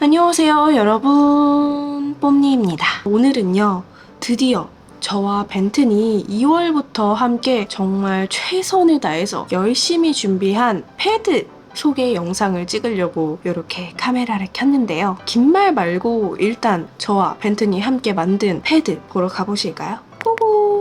안녕하세요 여러분, 뽐니입니다. 오늘은요 드디어 저와 벤튼이 2월부터 함께 정말 최선을 다해서 열심히 준비한 패드 소개 영상을 찍으려고 이렇게 카메라를 켰는데요. 긴 말 말고 일단 저와 벤튼이 함께 만든 패드 보러 가보실까요? 고고!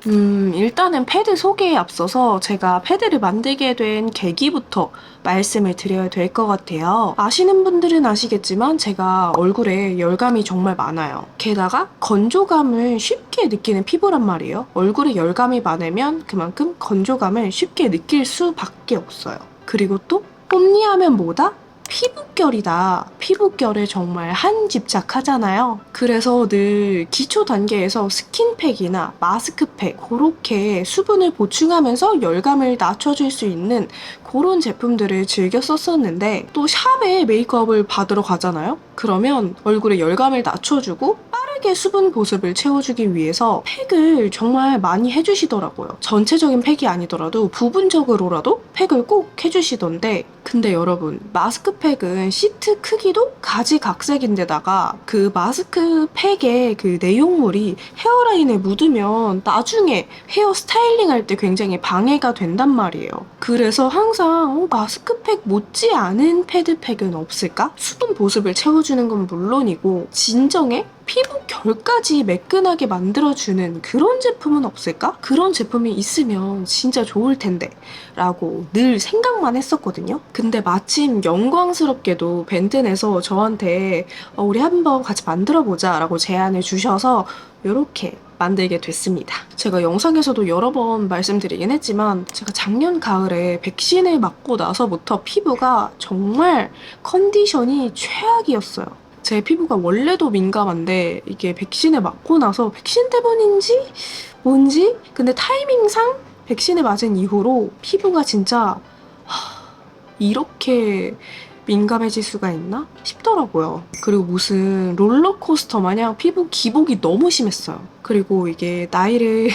일단은 패드 소개에 앞서서 제가 패드를 만들게 된 계기부터 말씀을 드려야 될 것 같아요. 아시는 분들은 아시겠지만 제가 얼굴에 열감이 정말 많아요. 게다가 건조감을 쉽게 느끼는 피부란 말이에요. 얼굴에 열감이 많으면 그만큼 건조감을 쉽게 느낄 수밖에 없어요. 그리고 또 뽐니하면 뭐다? 피부결이다. 피부결에 정말 한 집착하잖아요. 그래서 늘 기초 단계에서 스킨팩이나 마스크팩 그렇게 수분을 보충하면서 열감을 낮춰줄 수 있는 그런 제품들을 즐겨 썼었는데 또 샵에 메이크업을 받으러 가잖아요. 그러면 얼굴에 열감을 낮춰주고 빠르게 수분 보습을 채워주기 위해서 팩을 정말 많이 해주시더라고요. 전체적인 팩이 아니더라도 부분적으로라도 팩을 꼭 해주시던데, 근데 여러분 마스크팩은 시트 크기도 가지각색인데다가 그 마스크팩의 그 내용물이 헤어라인에 묻으면 나중에 헤어 스타일링 할 때 굉장히 방해가 된단 말이에요. 그래서 항상 마스크팩 못지 않은 패드팩은 없을까? 수분 보습을 채워주는 건 물론이고 진정에 피부 결까지 매끈하게 만들어주는 그런 제품은 없을까? 그런 제품이 있으면 진짜 좋을 텐데 라고 늘 생각만 했었거든요. 근데 마침 영광스럽게도 벤튼에서 저한테 우리 한번 같이 만들어보자 라고 제안을 주셔서 이렇게 만들게 됐습니다. 제가 영상에서도 여러 번 말씀드리긴 했지만 제가 작년 가을에 백신을 맞고 나서부터 피부가 정말 컨디션이 최악이었어요. 제 피부가 원래도 민감한데 이게 백신을 맞고 나서 백신 때문인지 뭔지 근데 타이밍상 백신을 맞은 이후로 피부가 진짜 이렇게 민감해질 수가 있나 싶더라고요. 그리고 무슨 롤러코스터 마냥 피부 기복이 너무 심했어요. 그리고 이게 나이를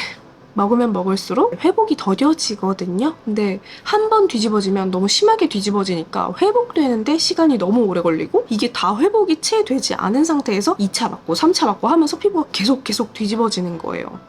먹으면 먹을수록 회복이 더뎌지거든요. 근데 한 번 뒤집어지면 너무 심하게 뒤집어지니까 회복되는데 시간이 너무 오래 걸리고 이게 다 회복이 채 되지 않은 상태에서 2차 맞고 3차 맞고 하면서 피부가 계속 뒤집어지는 거예요.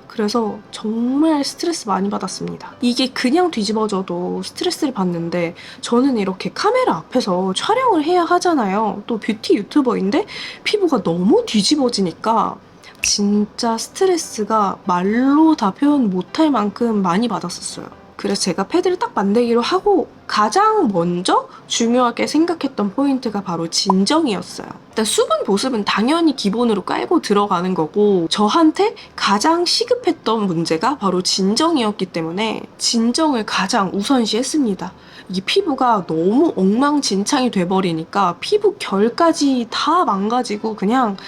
그래서 정말 스트레스 많이 받았습니다. 이게 그냥 뒤집어져도 스트레스를 받는데 저는 이렇게 카메라 앞에서 촬영을 해야 하잖아요. 또 뷰티 유튜버인데 피부가 너무 뒤집어지니까 진짜 스트레스가 말로 다 표현 못할 만큼 많이 받았었어요. 그래서 제가 패드를 딱 만들기로 하고 가장 먼저 중요하게 생각했던 포인트가 바로 진정이었어요. 일단 수분 보습은 당연히 기본으로 깔고 들어가는 거고 저한테 가장 시급했던 문제가 바로 진정이었기 때문에 진정을 가장 우선시했습니다. 이 피부가 너무 엉망진창이 돼버리니까 피부 결까지 다 망가지고 그냥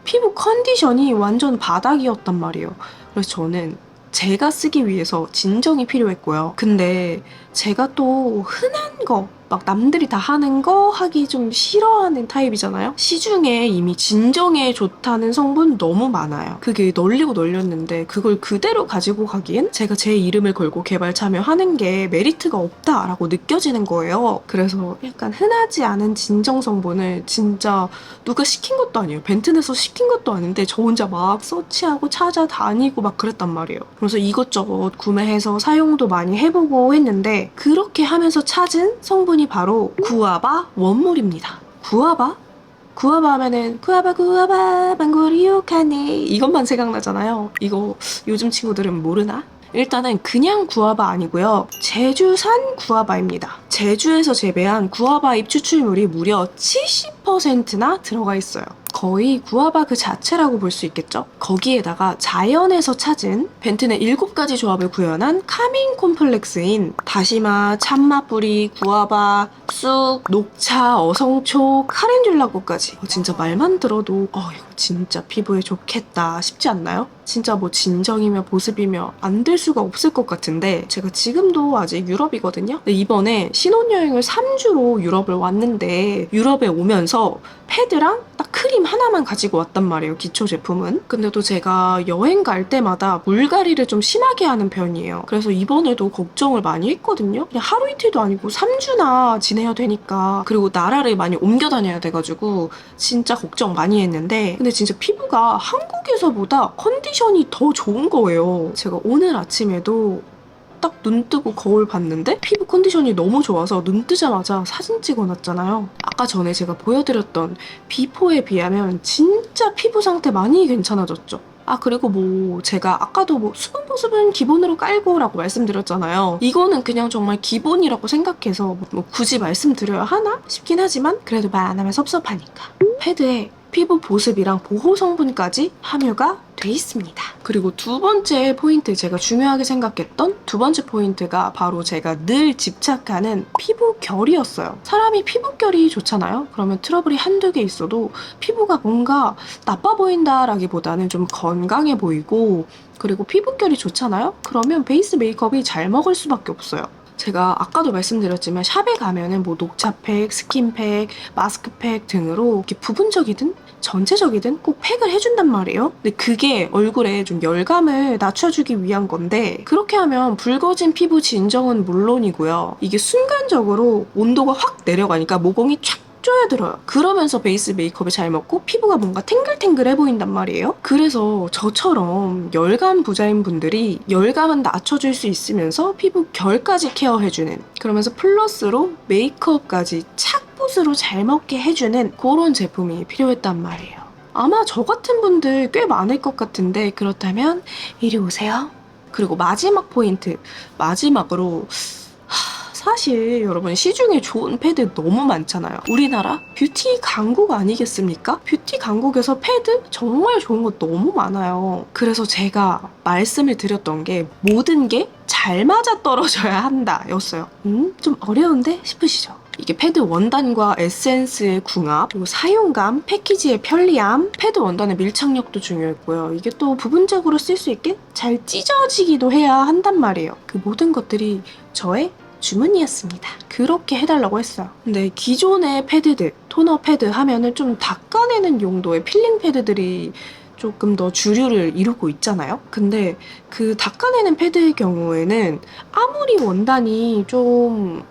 피부 컨디션이 완전 바닥이었단 말이에요. 그래서 저는 제가 쓰기 위해서 진정이 필요했고요. 근데 제가 또 흔한 거, 막 남들이 다 하는 거 하기 좀 싫어하는 타입이잖아요. 시중에 이미 진정에 좋다는 성분 너무 많아요. 그게 널리고 널렸는데 그걸 그대로 가지고 가기엔 제가 제 이름을 걸고 개발 참여하는 게 메리트가 없다라고 느껴지는 거예요. 그래서 약간 흔하지 않은 진정 성분을 진짜 누가 시킨 것도 아니에요. 벤튼에서 시킨 것도 아닌데 저 혼자 막 서치하고 찾아다니고 막 그랬단 말이에요. 그래서 이것저것 구매해서 사용도 많이 해보고 했는데 그렇게 하면서 찾은 성분이 바로 구아바 원물입니다. 구아바? 구아바 하면은 구아바 망고리 요카네 이것만 생각나잖아요. 이거 요즘 친구들은 모르나? 일단은 그냥 구아바 아니고요. 제주산 구아바입니다. 제주에서 재배한 구아바 잎 추출물이 무려 70%나 들어가 있어요. 거의 구아바 그 자체라고 볼 수 있겠죠? 거기에다가 자연에서 찾은 벤튼의 7가지 조합을 구현한 카밍 콤플렉스인 다시마, 참마뿌리, 구아바, 쑥, 녹차, 어성초, 카렌듈라꽃까지 진짜 말만 들어도 이거 진짜 피부에 좋겠다 싶지 않나요? 진짜 뭐 진정이며 보습이며 안 될 수가 없을 것 같은데 제가 지금도 아직 유럽이거든요? 근데 이번에 신혼여행을 3주로 유럽을 왔는데 유럽에 오면서 패드랑 딱 크림 하나만 가지고 왔단 말이에요, 기초 제품은. 근데 또 제가 여행 갈 때마다 물갈이를 좀 심하게 하는 편이에요. 그래서 이번에도 걱정을 많이 했거든요. 그냥 하루 이틀도 아니고 3주나 지내야 되니까. 그리고 나라를 많이 옮겨 다녀야 돼가지고 진짜 걱정 많이 했는데, 근데 진짜 피부가 한국에서보다 컨디션이 더 좋은 거예요. 제가 오늘 아침에도 딱 눈 뜨고 거울 봤는데 피부 컨디션이 너무 좋아서 눈 뜨자마자 사진 찍어놨잖아요. 아까 전에 제가 보여드렸던 비포에 비하면 진짜 피부 상태 많이 괜찮아졌죠. 아, 그리고 뭐 제가 아까도 뭐 수분 보습은 기본으로 깔고 라고 말씀드렸잖아요. 이거는 그냥 정말 기본이라고 생각해서 뭐 굳이 말씀드려야 하나 싶긴 하지만 그래도 말 안 하면 섭섭하니까. 패드에 피부 보습이랑 보호 성분까지 함유가 돼 있습니다. 그리고 두 번째 포인트, 제가 중요하게 생각했던 두 번째 포인트가 바로 제가 늘 집착하는 피부 결이었어요. 사람이 피부 결이 좋잖아요. 그러면 트러블이 한두 개 있어도 피부가 뭔가 나빠 보인다라기보다는 좀 건강해 보이고, 그리고 피부 결이 좋잖아요. 그러면 베이스 메이크업이 잘 먹을 수밖에 없어요. 제가 아까도 말씀드렸지만 샵에 가면은 뭐 녹차팩, 스킨팩, 마스크팩 등으로 이렇게 부분적이든 전체적이든 꼭 팩을 해준단 말이에요. 근데 그게 얼굴에 좀 열감을 낮춰주기 위한 건데, 그렇게 하면 붉어진 피부 진정은 물론이고요. 이게 순간적으로 온도가 확 내려가니까 모공이 촥 쪼여들어요. 그러면서 베이스 메이크업을 잘 먹고 피부가 뭔가 탱글탱글해 보인단 말이에요. 그래서 저처럼 열감 부자인 분들이 열감은 낮춰줄 수 있으면서 피부 결까지 케어해주는, 그러면서 플러스로 메이크업까지 착붙으로 잘 먹게 해주는 그런 제품이 필요했단 말이에요. 아마 저 같은 분들 꽤 많을 것 같은데, 그렇다면 이리 오세요. 그리고 마지막 포인트, 마지막으로 사실 여러분, 시중에 좋은 패드 너무 많잖아요. 우리나라 뷰티 강국 아니겠습니까? 뷰티 강국에서 패드 정말 좋은 거 너무 많아요. 그래서 제가 말씀을 드렸던 게 모든 게 잘 맞아떨어져야 한다 였어요. 좀 어려운데 싶으시죠? 이게 패드 원단과 에센스의 궁합, 그리고 사용감, 패키지의 편리함, 패드 원단의 밀착력도 중요했고요. 이게 또 부분적으로 쓸 수 있게 잘 찢어지기도 해야 한단 말이에요. 그 모든 것들이 저의 주문이었습니다. 그렇게 해달라고 했어요. 근데 기존의 패드들, 토너 패드 하면은 좀 닦아내는 용도의 필링 패드들이 조금 더 주류를 이루고 있잖아요. 근데 그 닦아내는 패드의 경우에는 아무리 원단이 좀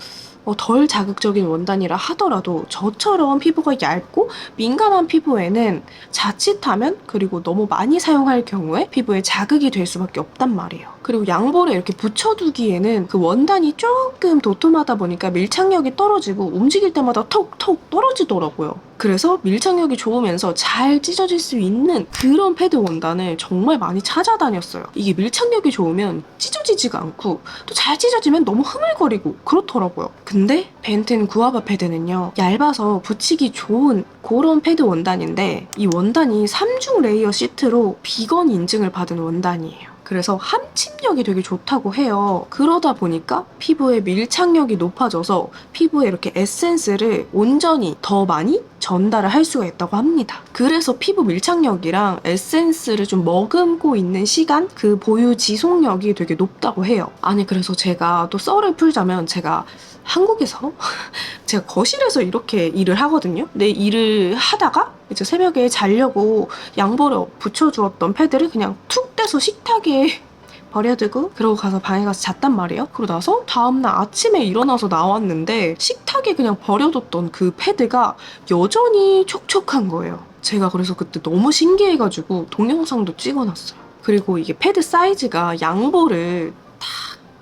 덜 자극적인 원단이라 하더라도 저처럼 피부가 얇고 민감한 피부에는 자칫하면, 그리고 너무 많이 사용할 경우에 피부에 자극이 될 수밖에 없단 말이에요. 그리고 양볼에 이렇게 붙여두기에는 그 원단이 조금 도톰하다 보니까 밀착력이 떨어지고 움직일 때마다 톡톡 떨어지더라고요. 그래서 밀착력이 좋으면서 잘 찢어질 수 있는 그런 패드 원단을 정말 많이 찾아다녔어요. 이게 밀착력이 좋으면 찢어지지가 않고 또 잘 찢어지면 너무 흐물거리고 그렇더라고요. 근데 벤튼 구아바 패드는요, 얇아서 붙이기 좋은 그런 패드 원단인데, 이 원단이 3중 레이어 시트로 비건 인증을 받은 원단이에요. 그래서 함침력이 되게 좋다고 해요. 그러다 보니까 피부의 밀착력이 높아져서 피부에 이렇게 에센스를 온전히 더 많이 전달을 할 수가 있다고 합니다. 그래서 피부 밀착력이랑 에센스를 좀 머금고 있는 시간, 그 보유 지속력이 되게 높다고 해요. 아니, 그래서 제가 또 썰을 풀자면, 제가 한국에서 제가 거실에서 이렇게 일을 하거든요. 근데 일을 하다가 이제 새벽에 자려고 양볼에 붙여주었던 패드를 그냥 툭 떼서 식탁에 버려두고 그러고 가서 방에 가서 잤단 말이에요. 그러고 나서 다음날 아침에 일어나서 나왔는데 식탁에 그냥 버려뒀던 그 패드가 여전히 촉촉한 거예요. 제가 그래서 그때 너무 신기해가지고 동영상도 찍어놨어요. 그리고 이게 패드 사이즈가 양볼을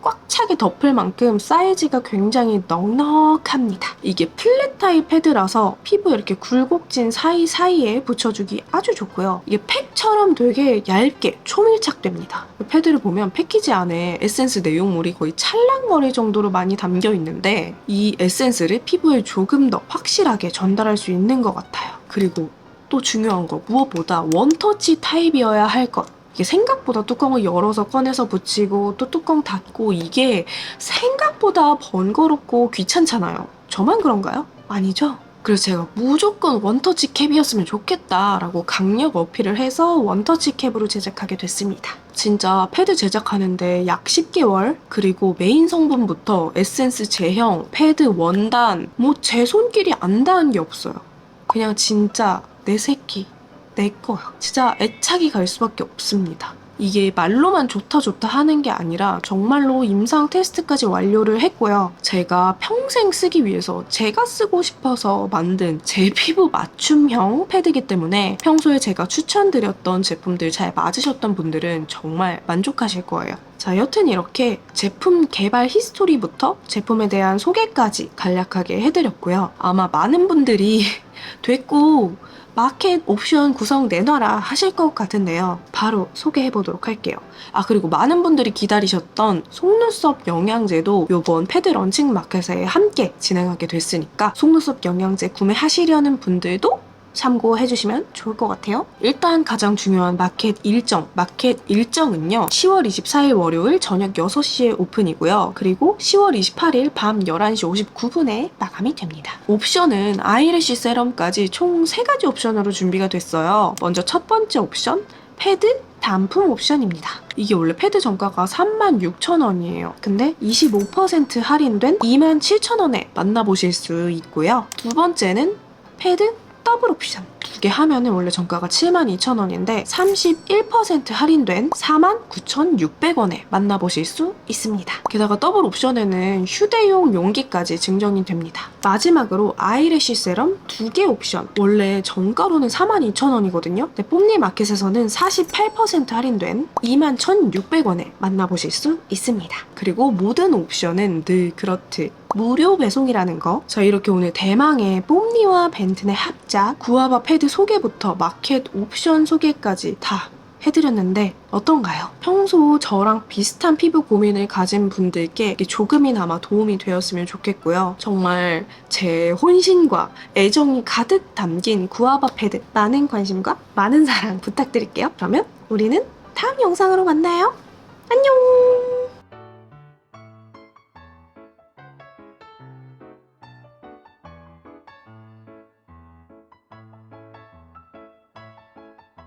꽉 차게 덮을 만큼 사이즈가 굉장히 넉넉합니다. 이게 플랫 타입 패드라서 피부에 이렇게 굴곡진 사이사이에 붙여주기 아주 좋고요. 이게 팩처럼 되게 얇게 초밀착됩니다. 패드를 보면 패키지 안에 에센스 내용물이 거의 찰랑거릴 정도로 많이 담겨 있는데, 이 에센스를 피부에 조금 더 확실하게 전달할 수 있는 것 같아요. 그리고 또 중요한 거, 무엇보다 원터치 타입이어야 할 것. 이게 생각보다 뚜껑을 열어서 꺼내서 붙이고 또 뚜껑 닫고, 이게 생각보다 번거롭고 귀찮잖아요. 저만 그런가요? 아니죠? 그래서 제가 무조건 원터치 캡이었으면 좋겠다라고 강력 어필을 해서 원터치 캡으로 제작하게 됐습니다. 진짜 패드 제작하는데 약 10개월, 그리고 메인 성분부터 에센스 제형, 패드 원단, 뭐 제 손길이 안 닿은 게 없어요. 그냥 진짜 내 새끼, 내 거야. 진짜 애착이 갈 수밖에 없습니다. 이게 말로만 좋다 하는 게 아니라 정말로 임상 테스트까지 완료를 했고요. 제가 평생 쓰기 위해서 제가 쓰고 싶어서 만든 제 피부 맞춤형 패드이기 때문에 평소에 제가 추천드렸던 제품들 잘 맞으셨던 분들은 정말 만족하실 거예요. 자, 여튼 이렇게 제품 개발 히스토리부터 제품에 대한 소개까지 간략하게 해드렸고요. 아마 많은 분들이 됐고 마켓 옵션 구성 내놔라 하실 것 같은데요. 바로 소개해보도록 할게요. 아, 그리고 많은 분들이 기다리셨던 속눈썹 영양제도 이번 패드 런칭 마켓에 함께 진행하게 됐으니까 속눈썹 영양제 구매하시려는 분들도 참고해주시면 좋을 것 같아요. 일단 가장 중요한 마켓 일정은요. 10월 24일 월요일 저녁 6시에 오픈이고요. 그리고 10월 28일 밤 11시 59분에 마감이 됩니다. 옵션은 아이래쉬 세럼까지 총 3가지 옵션으로 준비가 됐어요. 먼저 첫 번째 옵션, 패드 단품 옵션입니다. 이게 원래 패드 정가가 36,000원이에요. 근데 25% 할인된 27,000원에 만나보실 수 있고요. 두 번째는 패드 더블 옵션. 두 개 하면은 원래 정가가 72,000원인데 31% 할인된 49,600원에 만나보실 수 있습니다. 게다가 더블 옵션에는 휴대용 용기까지 증정이 됩니다. 마지막으로 아이래쉬 세럼 2개 옵션. 원래 정가로는 42,000원이거든요. 근데 뽐니 마켓에서는 48% 할인된 21,600원에 만나보실 수 있습니다. 그리고 모든 옵션은 늘 그렇듯 무료 배송이라는 거. 자, 이렇게 오늘 대망의 뽐니와 벤튼의 합작 구아바 패드 소개부터 마켓 옵션 소개까지 다 해드렸는데 어떤가요? 평소 저랑 비슷한 피부 고민을 가진 분들께 조금이나마 도움이 되었으면 좋겠고요. 정말 제 혼신과 애정이 가득 담긴 구아바 패드 많은 관심과 많은 사랑 부탁드릴게요. 그러면 우리는 다음 영상으로 만나요. 안녕!